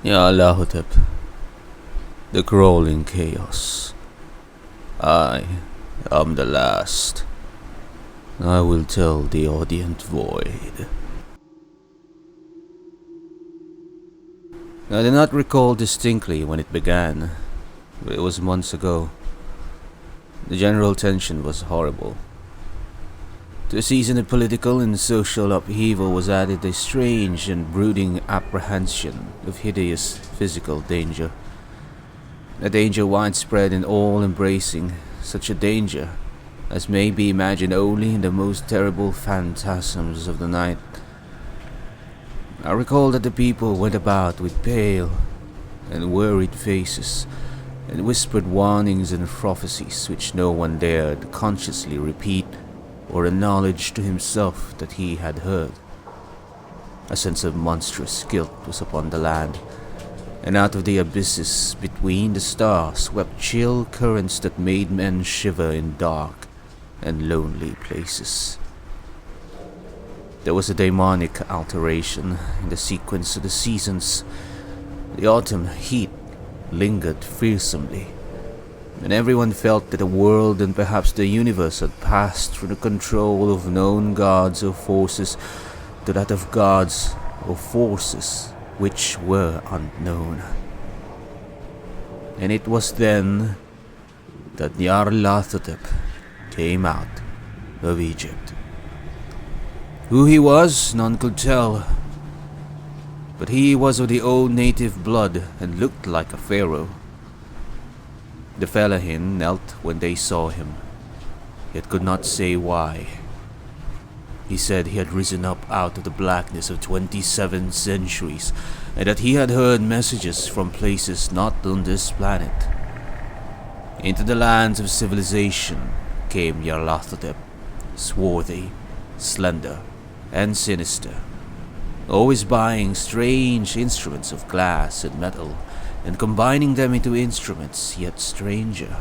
Nyarlathotep, the crawling chaos. I am the last. I will tell the audient void. I do not recall distinctly when it began, but it was months ago. The general tension was horrible. To a season of political and social upheaval was added a strange and brooding apprehension of hideous physical danger. A danger widespread and all-embracing, such a danger as may be imagined only in the most terrible phantasms of the night. I recall that the people went about with pale and worried faces, and whispered warnings and prophecies which no one dared consciously repeat or acknowledge to himself that he had heard. A sense of monstrous guilt was upon the land, and out of the abysses between the stars swept chill currents that made men shiver in dark and lonely places. There was a demonic alteration in the sequence of the seasons. The autumn heat lingered fearsomely, and everyone felt that the world and perhaps the universe had passed from the control of known gods or forces to that of gods or forces which were unknown. And it was then that Nyarlathotep came out of Egypt. Who he was, none could tell, but he was of the old native blood and looked like a pharaoh. The Fellahin knelt when they saw him, yet could not say why. He said he had risen up out of the blackness of 27 centuries, and that he had heard messages from places not on this planet. Into the lands of civilization came Nyarlathotep, swarthy, slender, and sinister, always buying strange instruments of glass and metal, and combining them into instruments yet stranger.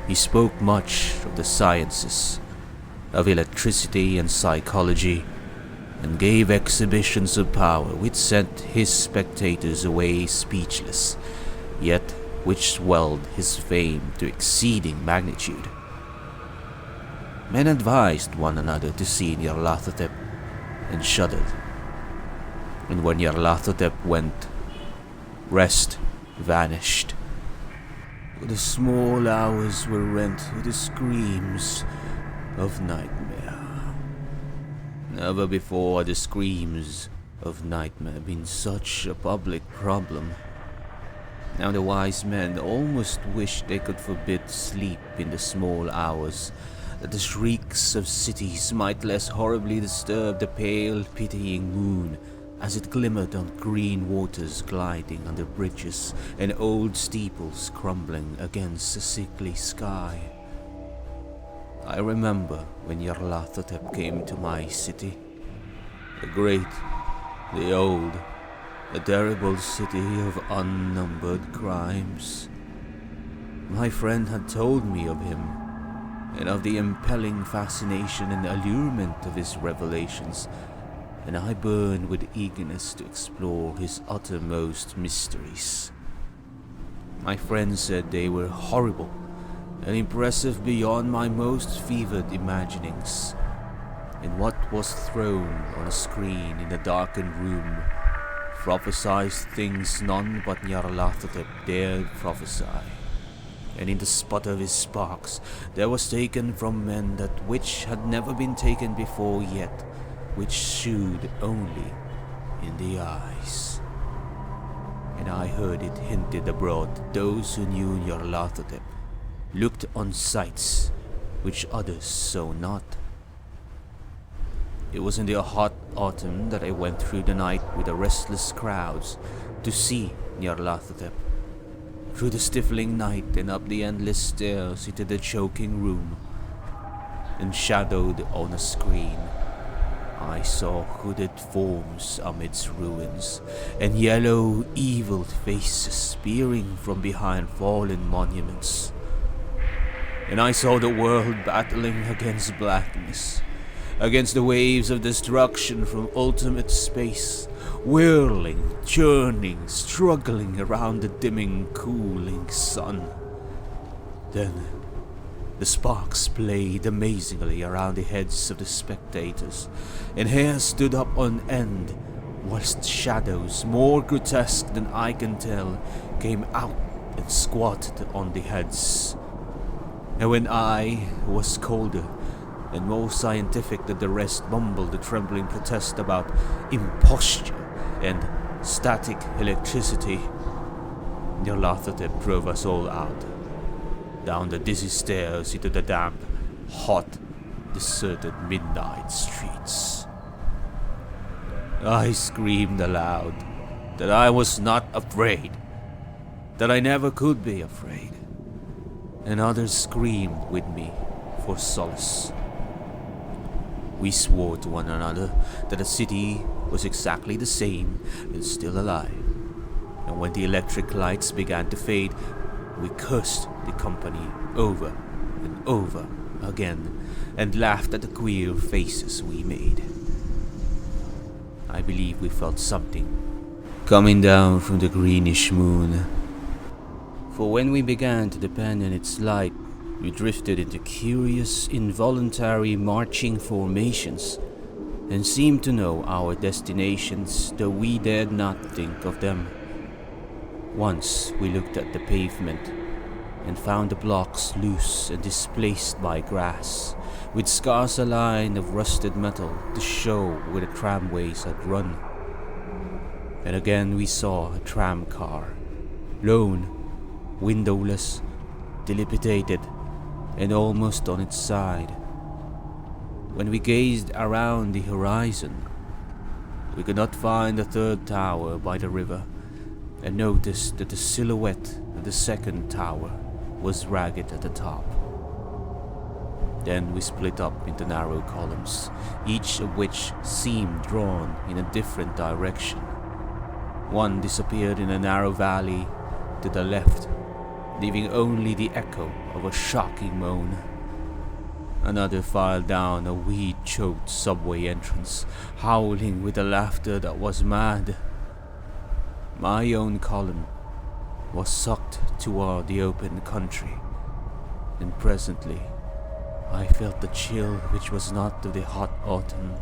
He spoke much of the sciences, of electricity and psychology, and gave exhibitions of power which sent his spectators away speechless, yet which swelled his fame to exceeding magnitude. Men advised one another to see Nyarlathotep, and shuddered. And when Nyarlathotep went, rest vanished. The small hours were rent with the screams of nightmare. Never before had the screams of nightmare been such a public problem. Now the wise men almost wished they could forbid sleep in the small hours, that the shrieks of cities might less horribly disturb the pale, pitying moon as it glimmered on green waters gliding under bridges and old steeples crumbling against a sickly sky. I remember when Nyarlathotep came to my city, the great, the old, the terrible city of unnumbered crimes. My friend had told me of him, and of the impelling fascination and allurement of his revelations, and I burned with eagerness to explore his uttermost mysteries. My friend said they were horrible and impressive beyond my most fevered imaginings, and what was thrown on a screen in the darkened room prophesied things none but Nyarlathotep dared prophesy. And in the sputter of his sparks there was taken from men that which had never been taken before yet, which shewed only in the eyes. And I heard it hinted abroad that those who knew Nyarlathotep looked on sights which others saw not. It was in the hot autumn that I went through the night with the restless crowds to see Nyarlathotep. Through the stifling night and up the endless stairs into the choking room, and shadowed on a screen, I saw hooded forms amidst ruins, and yellow, evil faces peering from behind fallen monuments. And I saw the world battling against blackness, against the waves of destruction from ultimate space, whirling, churning, struggling around the dimming, cooling sun. Then the sparks played amazingly around the heads of the spectators, and hair stood up on end, whilst shadows, more grotesque than I can tell, came out and squatted on the heads. And when I, who was colder and more scientific than the rest, mumbled a trembling protest about imposture and static electricity, Nyarlathotep drove us all out, down the dizzy stairs into the damp, hot, deserted midnight streets. I screamed aloud that I was not afraid, that I never could be afraid, and others screamed with me for solace. We swore to one another that the city was exactly the same and still alive, and when the electric lights began to fade, we cursed the company over and over again and laughed at the queer faces we made. I believe we felt something coming down from the greenish moon, for when we began to depend on its light, we drifted into curious, involuntary marching formations and seemed to know our destinations, though we dared not think of them. Once we looked at the pavement and found the blocks loose and displaced by grass, with scarce a line of rusted metal to show where the tramways had run. And again we saw a tram car, lone, windowless, dilapidated, and almost on its side. When we gazed around the horizon, we could not find the third tower by the river, and noticed that the silhouette of the second tower was ragged at the top. Then we split up into narrow columns, each of which seemed drawn in a different direction. One disappeared in a narrow valley to the left, leaving only the echo of a shocking moan. Another filed down a weed-choked subway entrance, howling with a laughter that was mad. My own column was sucked toward the open country, and presently I felt the chill which was not of the hot autumn.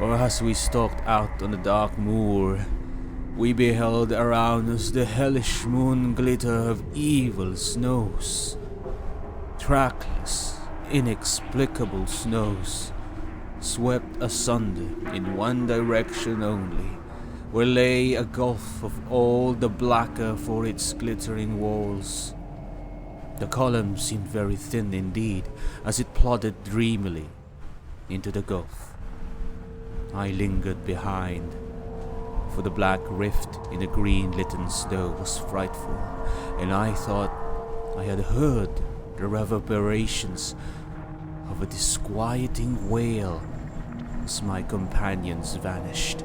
Or as we stalked out on the dark moor, we beheld around us the hellish moon glitter of evil snows. Trackless, inexplicable snows, swept asunder in one direction only, where lay a gulf of all the blacker for its glittering walls. The column seemed very thin indeed, as it plodded dreamily into the gulf. I lingered behind, for the black rift in the green-litten snow was frightful, and I thought I had heard the reverberations of a disquieting wail as my companions vanished.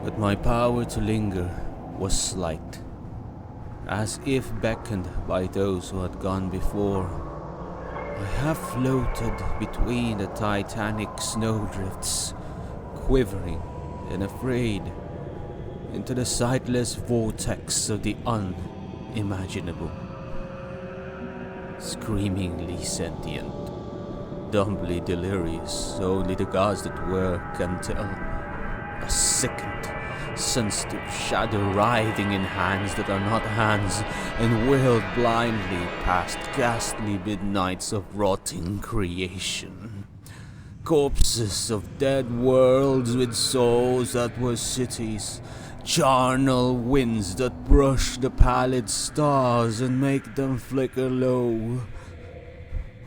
But my power to linger was slight, as if beckoned by those who had gone before. I have floated between the titanic snowdrifts, quivering and afraid, into the sightless vortex of the unimaginable. Screamingly sentient, dumbly delirious, only the gods that were can tell. A sickened, sensitive shadow writhing in hands that are not hands, and whirled blindly past ghastly midnights of rotting creation. Corpses of dead worlds with souls that were cities, charnel winds that brush the pallid stars and make them flicker low.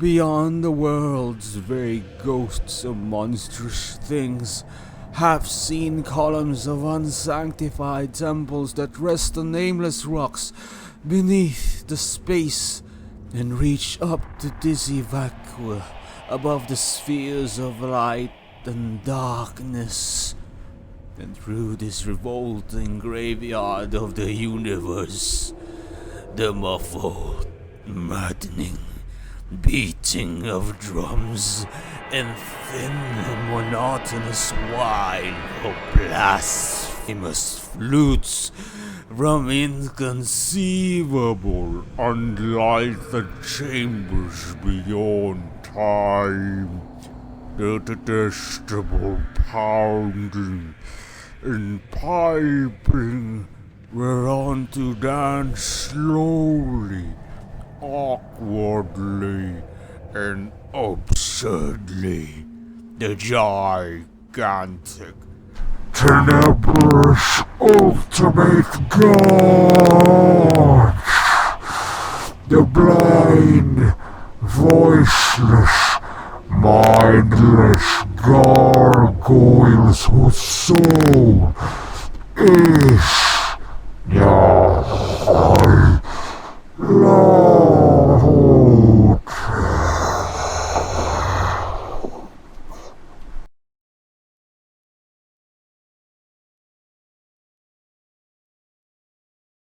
Beyond the worlds, very ghosts of monstrous things, half-seen columns of unsanctified temples that rest on nameless rocks beneath the space and reach up to dizzy vacua above the spheres of light and darkness. And through this revolting graveyard of the universe, the muffled, maddening, beating of drums, and thin monotonous whine of blasphemous flutes from inconceivable unlighted chambers beyond time. The detestable pounding and piping whereon to dance slowly, awkwardly, and absurdly the gigantic, tenebrous ultimate god, the blind, voiceless, mindless gargoyles whose soul is